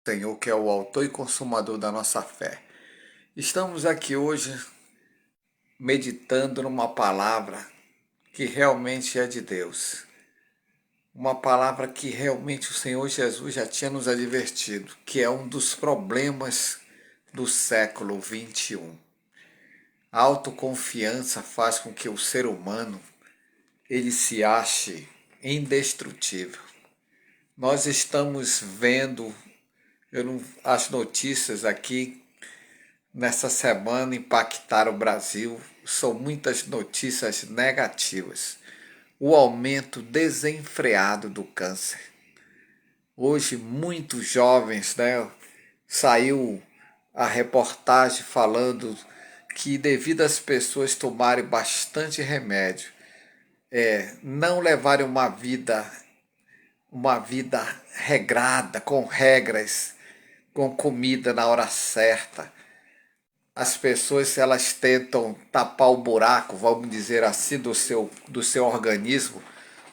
Senhor, que é o autor e consumador da nossa fé. Estamos aqui hoje meditando numa palavra que realmente é de Deus. Uma palavra que realmente o Senhor Jesus já tinha nos advertido, que é um dos problemas do século XXI. A autoconfiança faz com que o ser humano ele se ache indestrutível. Nós estamos vendo as notícias aqui nessa semana impactaram o Brasil. São muitas notícias negativas. O aumento desenfreado do câncer. Hoje, muitos jovens, saiu a reportagem falando que devido às pessoas tomarem bastante remédio, não levarem uma vida regrada, com regras, com comida na hora certa, as pessoas elas tentam tapar o buraco, vamos dizer assim, do seu organismo,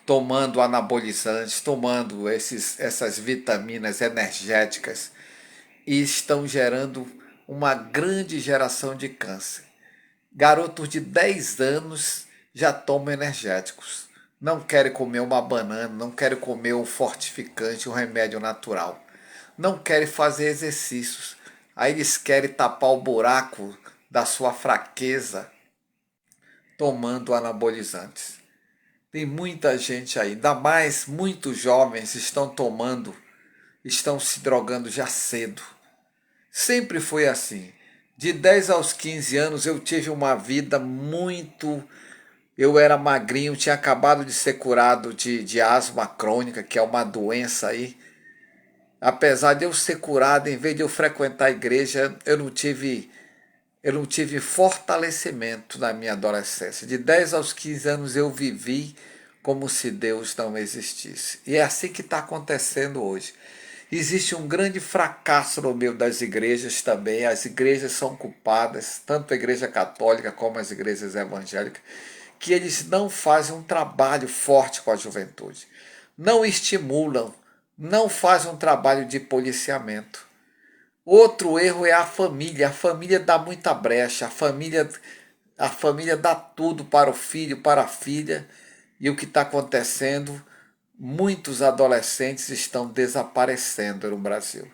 tomando anabolizantes, tomando essas vitaminas energéticas e estão gerando uma grande geração de câncer. Garotos de 10 anos já tomam energéticos. Não querem comer uma banana, não querem comer um fortificante, um remédio natural. Não querem fazer exercícios. Aí eles querem tapar o buraco da sua fraqueza tomando anabolizantes. Tem muita gente aí, ainda mais muitos jovens estão se drogando já cedo. Sempre foi assim. De 10 aos 15 anos eu tive uma vida muito. Eu era magrinho, tinha acabado de ser curado de asma crônica, que é uma doença aí. Apesar de eu ser curado, em vez de eu frequentar a igreja, eu não tive fortalecimento na minha adolescência. De 10 aos 15 anos eu vivi como se Deus não existisse. E é assim que está acontecendo hoje. Existe um grande fracasso no meio das igrejas também. As igrejas são culpadas, tanto a igreja católica como as igrejas evangélicas, que eles não fazem um trabalho forte com a juventude. Não estimulam, não fazem um trabalho de policiamento. Outro erro é a família. A família dá muita brecha. A família dá tudo para o filho, para a filha. E o que está acontecendo? Muitos adolescentes estão desaparecendo no Brasil.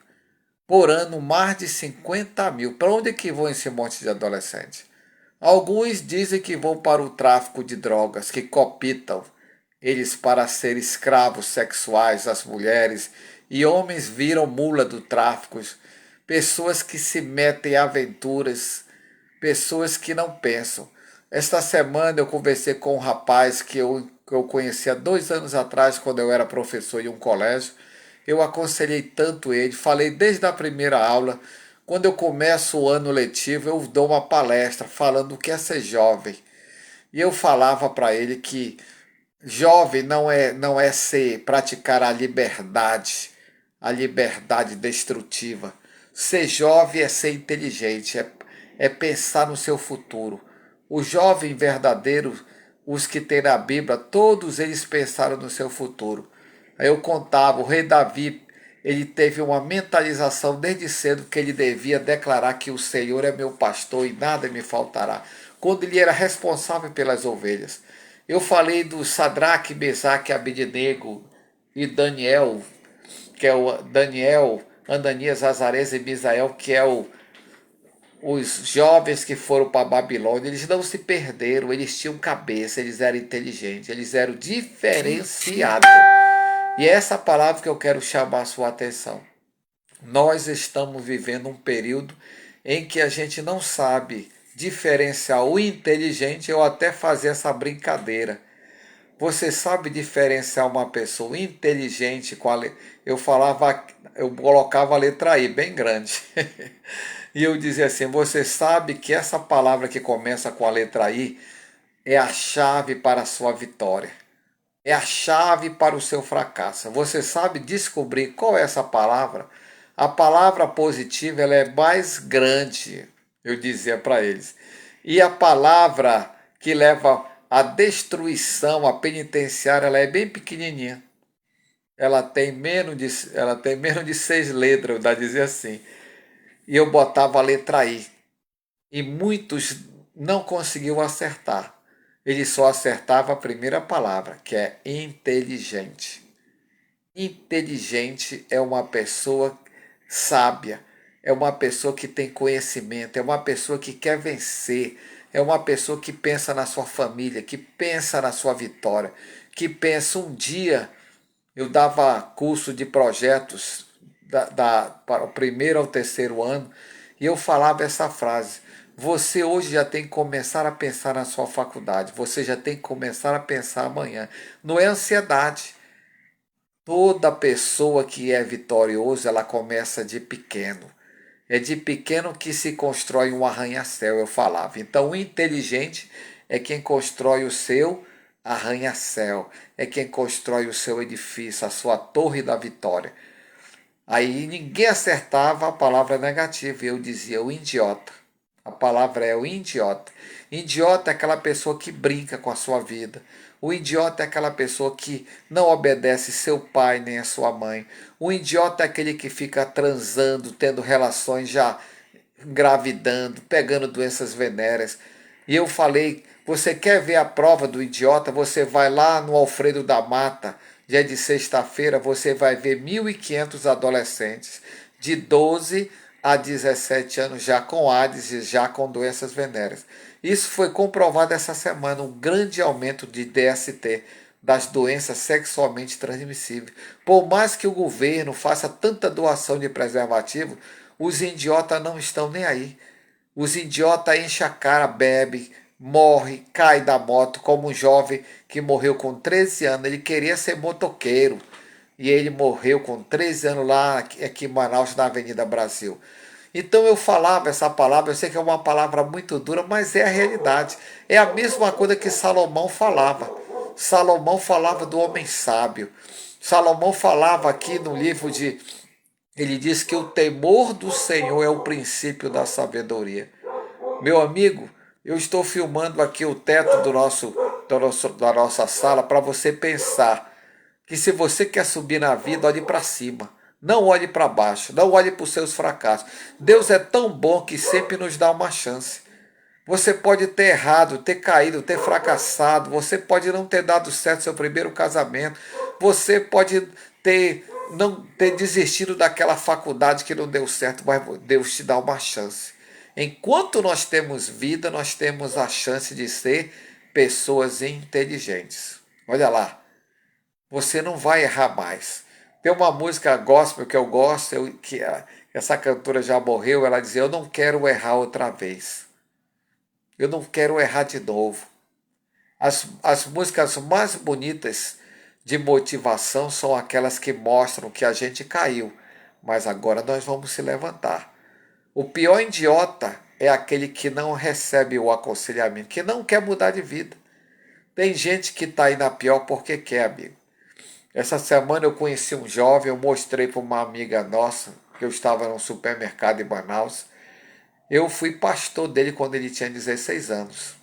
Por ano, mais de 50 mil. Para onde é que vão esse monte de adolescentes? Alguns dizem que vão para o tráfico de drogas, que cooptam eles para ser escravos sexuais das mulheres, e homens viram mula do tráfico, pessoas que se metem em aventuras, pessoas que não pensam. Esta semana eu conversei com um rapaz que eu conheci há 2 anos atrás, quando eu era professor em um colégio. Eu aconselhei tanto ele, falei desde a primeira aula. Quando eu começo o ano letivo, eu dou uma palestra falando o que é ser jovem. E eu falava para ele que jovem não é ser praticar a liberdade destrutiva. Ser jovem é ser inteligente, é pensar no seu futuro. O jovem verdadeiro, os que tem na Bíblia, todos eles pensaram no seu futuro. Aí eu contava, o rei Davi, ele teve uma mentalização desde cedo que ele devia declarar que o Senhor é meu pastor e nada me faltará. Quando ele era responsável pelas ovelhas. Eu falei do Sadraque, Mesaque, Abednego e Daniel, que é o Daniel, Ananias, Azarés e Misael, que é os jovens que foram para a Babilônia. Eles não se perderam, eles tinham cabeça, eles eram inteligentes, eles eram diferenciados. E é essa palavra que eu quero chamar a sua atenção. Nós estamos vivendo um período em que a gente não sabe diferenciar o inteligente ou até fazer essa brincadeira. Você sabe diferenciar uma pessoa inteligente com eu colocava a letra I bem grande. E eu dizia assim: você sabe que essa palavra que começa com a letra I é a chave para a sua vitória. É a chave para o seu fracasso. Você sabe descobrir qual é essa palavra? A palavra positiva ela é mais grande, eu dizia para eles. E a palavra que leva à destruição, à penitenciária, ela é bem pequenininha. ela tem menos de 6 letras, eu dizia assim. E eu botava a letra I. E muitos não conseguiam acertar. Ele só acertava a primeira palavra, que é inteligente. Inteligente é uma pessoa sábia, é uma pessoa que tem conhecimento, é uma pessoa que quer vencer, é uma pessoa que pensa na sua família, que pensa na sua vitória, que pensa um dia. Eu dava curso de projetos para o primeiro ao terceiro ano e eu falava essa frase. Você hoje já tem que começar a pensar na sua faculdade. Você já tem que começar a pensar amanhã. Não é ansiedade. Toda pessoa que é vitoriosa, ela começa de pequeno. É de pequeno que se constrói um arranha-céu, eu falava. Então, o inteligente é quem constrói o seu arranha-céu, é quem constrói o seu edifício, a sua torre da vitória. Aí ninguém acertava a palavra negativa, e eu dizia o idiota. A palavra é o idiota. Idiota é aquela pessoa que brinca com a sua vida. O idiota é aquela pessoa que não obedece seu pai nem a sua mãe. O idiota é aquele que fica transando, tendo relações já engravidando, pegando doenças venéreas. E eu falei, você quer ver a prova do idiota? Você vai lá no Alfredo da Mata, dia de sexta-feira, você vai ver 1.500 adolescentes de 12 a 17 anos já com AIDS e já com doenças venéreas. Isso foi comprovado essa semana, um grande aumento de DST, das doenças sexualmente transmissíveis. Por mais que o governo faça tanta doação de preservativo, os idiotas não estão nem aí. Os idiotas enchem a cara, bebe, morre, cai da moto, como um jovem que morreu com 13 anos. Ele queria ser motoqueiro e ele morreu com 13 anos lá aqui em Manaus, na Avenida Brasil. Então eu falava essa palavra, eu sei que é uma palavra muito dura, mas é a realidade. É a mesma coisa que Salomão falava. Salomão falava do homem sábio. Salomão falava aqui no livro de. Ele diz que o temor do Senhor é o princípio da sabedoria. Meu amigo, eu estou filmando aqui o teto da nossa sala para você pensar que se você quer subir na vida, olhe para cima. Não olhe para baixo, não olhe para os seus fracassos. Deus é tão bom que sempre nos dá uma chance. Você pode ter errado, ter caído, ter fracassado, você pode não ter dado certo seu primeiro casamento, você pode ter não ter desistido daquela faculdade que não deu certo, mas Deus te dá uma chance. Enquanto nós temos vida, nós temos a chance de ser pessoas inteligentes. Olha lá, você não vai errar mais. Tem uma música gospel que eu gosto, essa cantora já morreu, ela dizia: eu não quero errar outra vez. Eu não quero errar de novo. As músicas mais bonitas de motivação são aquelas que mostram que a gente caiu, mas agora nós vamos se levantar. O pior idiota é aquele que não recebe o aconselhamento, que não quer mudar de vida. Tem gente que está aí na pior porque quer, amigo. Essa semana eu conheci um jovem, eu mostrei para uma amiga nossa, que eu estava num supermercado em Manaus. Eu fui pastor dele quando ele tinha 16 anos.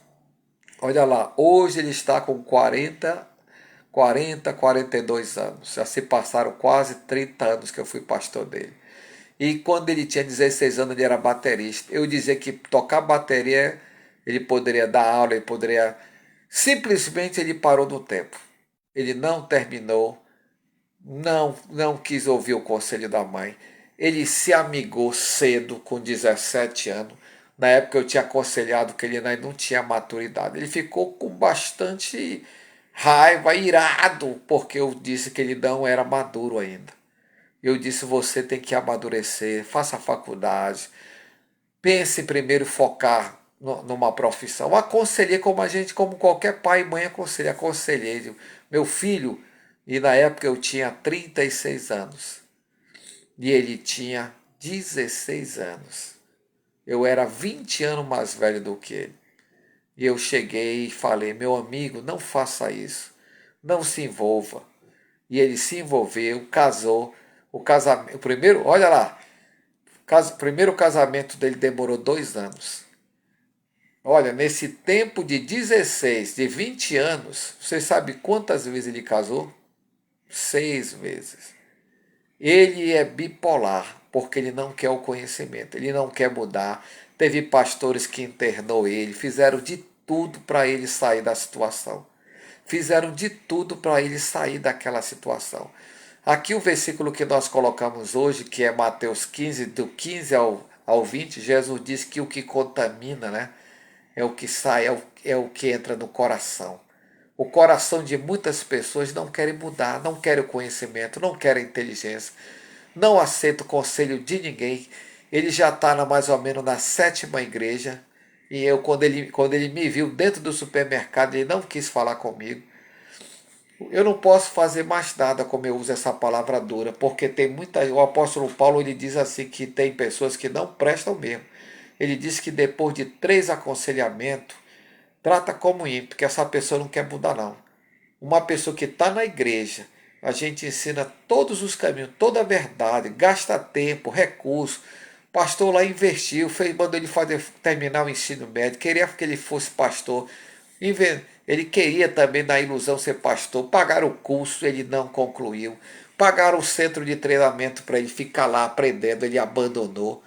Olha lá, hoje ele está com 42 anos. Já se passaram quase 30 anos que eu fui pastor dele. E quando ele tinha 16 anos, ele era baterista. Eu dizia que tocar bateria, ele poderia dar aula, ele poderia. Simplesmente ele parou no tempo. Ele não terminou, não quis ouvir o conselho da mãe. Ele se amigou cedo, com 17 anos. Na época eu tinha aconselhado que ele ainda não tinha maturidade. Ele ficou com bastante raiva, irado, porque eu disse que ele não era maduro ainda. Eu disse: você tem que amadurecer, faça faculdade, pense primeiro focar numa profissão. Eu aconselhei como a gente, como qualquer pai e mãe aconselha. Aconselhei meu filho, e na época eu tinha 36 anos e ele tinha 16 anos. Eu era 20 anos mais velho do que ele. E eu cheguei e falei: meu amigo, não faça isso, não se envolva. E ele se envolveu, casou. O primeiro, olha lá, o primeiro casamento dele demorou 2 anos. Olha, nesse tempo de 16, de 20 anos, você sabe quantas vezes ele casou? 6 vezes. Ele é bipolar, porque ele não quer o conhecimento, ele não quer mudar. Teve pastores que internou ele, fizeram de tudo para ele sair da situação. Fizeram de tudo para ele sair daquela situação. Aqui o versículo que nós colocamos hoje, que é Mateus 15, do 15 ao 20, Jesus diz que o que contamina, né, é o que sai, é o que entra no coração. O coração de muitas pessoas não querem mudar, não querem o conhecimento, não querem a inteligência, não aceita o conselho de ninguém. Ele já está mais ou menos na 7ª igreja. E eu, quando ele me viu dentro do supermercado, ele não quis falar comigo. Eu não posso fazer mais nada, como eu uso essa palavra dura, porque tem muita. O apóstolo Paulo ele diz assim que tem pessoas que não prestam mesmo. Ele diz que depois de 3 aconselhamentos, trata como ímpio, que essa pessoa não quer mudar, não. Uma pessoa que está na igreja, a gente ensina todos os caminhos, toda a verdade, gasta tempo, recurso. O pastor lá investiu, mandou ele terminar o ensino médio, queria que ele fosse pastor. Ele queria também, na ilusão, ser pastor. Pagaram o curso, ele não concluiu. Pagaram o centro de treinamento para ele ficar lá aprendendo, ele abandonou.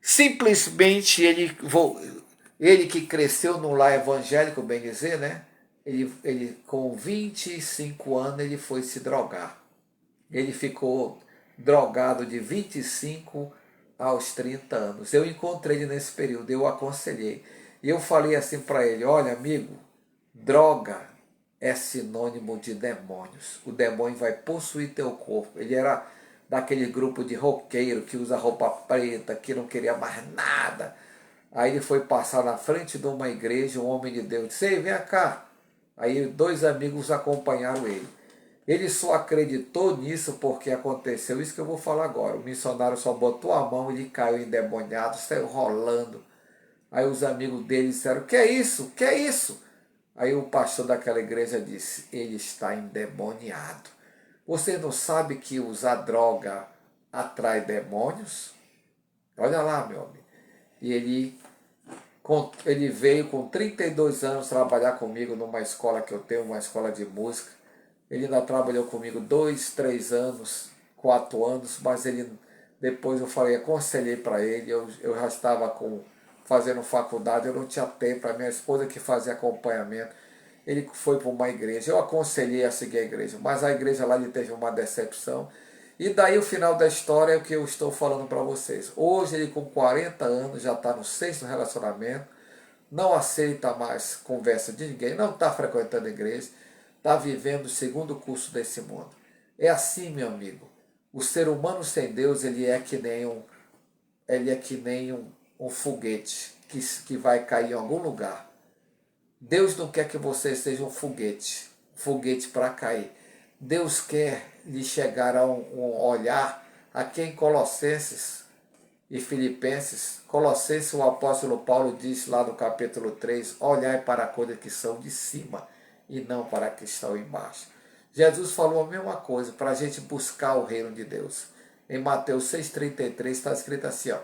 Simplesmente ele que cresceu num lar evangélico, bem dizer, né? Ele com 25 anos ele foi se drogar. Ele ficou drogado de 25 aos 30 anos. Eu encontrei ele nesse período, eu aconselhei. E eu falei assim para ele: olha, amigo, droga é sinônimo de demônios. O demônio vai possuir teu corpo. Ele era daquele grupo de roqueiro que usa roupa preta, que não queria mais nada. Aí ele foi passar na frente de uma igreja, um homem de Deus disse: ei, vem cá. Aí 2 amigos acompanharam ele. Ele só acreditou nisso porque aconteceu isso que eu vou falar agora. O missionário só botou a mão, ele caiu endemoniado, saiu rolando. Aí os amigos dele disseram: que é isso? Que é isso? Aí o pastor daquela igreja disse: ele está endemoniado. Você não sabe que usar droga atrai demônios? Olha lá, meu amigo. E ele veio com 32 anos trabalhar comigo numa escola que eu tenho, uma escola de música. Ele ainda trabalhou comigo 2, 3 anos, 4 anos, mas depois eu falei, aconselhei para ele, eu já estava fazendo faculdade, eu não tinha tempo, a minha esposa que fazia acompanhamento. Ele foi para uma igreja, eu aconselhei a seguir a igreja, mas a igreja lá ele teve uma decepção. E daí o final da história é o que eu estou falando para vocês. Hoje ele com 40 anos já está no 6º relacionamento, não aceita mais conversa de ninguém, não está frequentando a igreja, está vivendo o 2º curso desse mundo. É assim, meu amigo. O ser humano sem Deus ele é que nem um foguete que vai cair em algum lugar. Deus não quer que você seja um foguete para cair. Deus quer lhe chegar a um olhar a quem Colossenses e Filipenses, Colossenses, o apóstolo Paulo diz lá no capítulo 3, olhai para coisas que são de cima e não para que estão embaixo. Jesus falou a mesma coisa, para a gente buscar o reino de Deus. Em Mateus 6,33 está escrito assim, ó,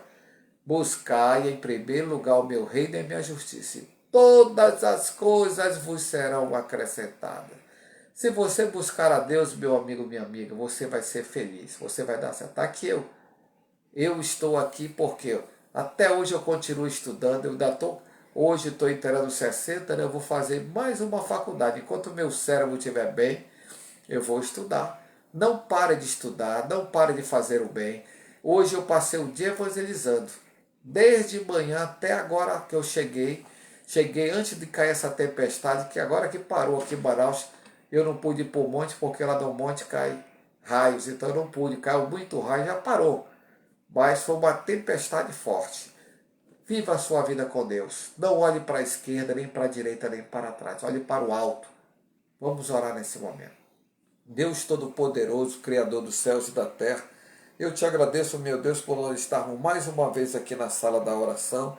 buscai em primeiro lugar o meu reino e a minha justiça, e todas as coisas vos serão acrescentadas. Se você buscar a Deus, meu amigo, minha amiga, você vai ser feliz, você vai dar certo. Está aqui eu estou aqui porque até hoje eu continuo estudando, hoje estou inteirando 60, né, eu vou fazer mais uma faculdade. Enquanto o meu cérebro estiver bem, eu vou estudar. Não pare de estudar, não pare de fazer o bem. Hoje eu passei o dia evangelizando. Desde manhã até agora que eu cheguei antes de cair essa tempestade, que agora que parou aqui em Manaus, eu não pude ir para o monte, porque lá no monte cai raios, então eu não pude, caiu muito raio, já parou. Mas foi uma tempestade forte. Viva a sua vida com Deus. Não olhe para a esquerda, nem para a direita, nem para trás. Olhe para o alto. Vamos orar nesse momento. Deus Todo-Poderoso, Criador dos céus e da terra, eu te agradeço, meu Deus, por nós estarmos mais uma vez aqui na sala da oração.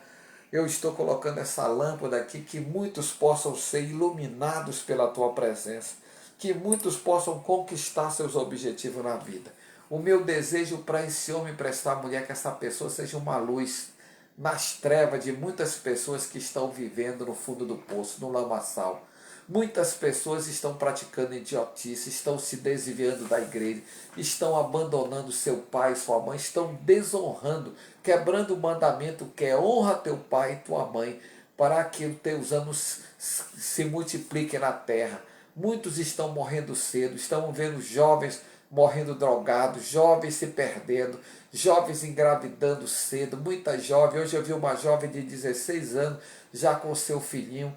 Eu estou colocando essa lâmpada aqui, que muitos possam ser iluminados pela tua presença, que muitos possam conquistar seus objetivos na vida. O meu desejo para esse homem, para essa mulher, que essa pessoa seja uma luz nas trevas de muitas pessoas que estão vivendo no fundo do poço, no lamaçal. Muitas pessoas estão praticando idiotice, estão se desviando da igreja, estão abandonando seu pai e sua mãe, estão desonrando, quebrando o mandamento que é honra teu pai e tua mãe, para que os teus anos se multipliquem na terra. Muitos estão morrendo cedo, estão vendo jovens morrendo drogados, jovens se perdendo, jovens engravidando cedo, muita jovem. Hoje eu vi uma jovem de 16 anos, já com seu filhinho,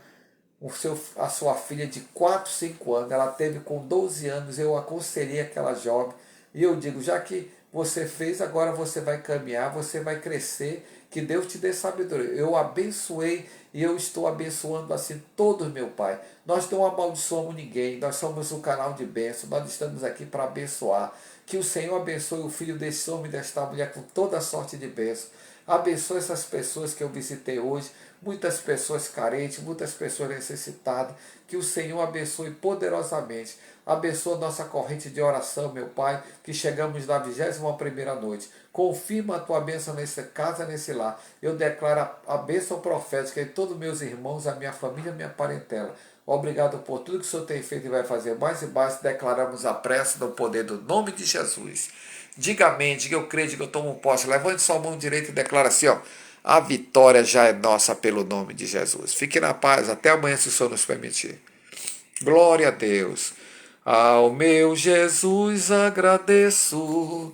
a sua filha de 4, 5 anos, ela teve com 12 anos, eu aconselhei aquela jovem, e eu digo, já que você fez, agora você vai caminhar, você vai crescer, que Deus te dê sabedoria. Eu abençoei e eu estou abençoando assim todos, meu Pai. Nós não amaldiçoamos ninguém, nós somos um canal de bênção, nós estamos aqui para abençoar. Que o Senhor abençoe o filho desse homem e desta mulher com toda sorte de bênção. Abençoe essas pessoas que eu visitei hoje, muitas pessoas carentes, muitas pessoas necessitadas. Que o Senhor abençoe poderosamente. Abençoa nossa corrente de oração, meu Pai, que chegamos na 21ª noite. Confirma a tua bênção nessa casa, nesse lar. Eu declaro a bênção profética em todos meus irmãos, a minha família, a minha parentela. Obrigado por tudo que o Senhor tem feito e vai fazer mais e mais. Declaramos a prece no poder do nome de Jesus. Diga amém, diga eu creio, diga eu tomo posse. Levante sua mão direita e declara assim, ó. A vitória já é nossa pelo nome de Jesus. Fique na paz, até amanhã se o Senhor nos permitir. Glória a Deus. Ao meu Jesus agradeço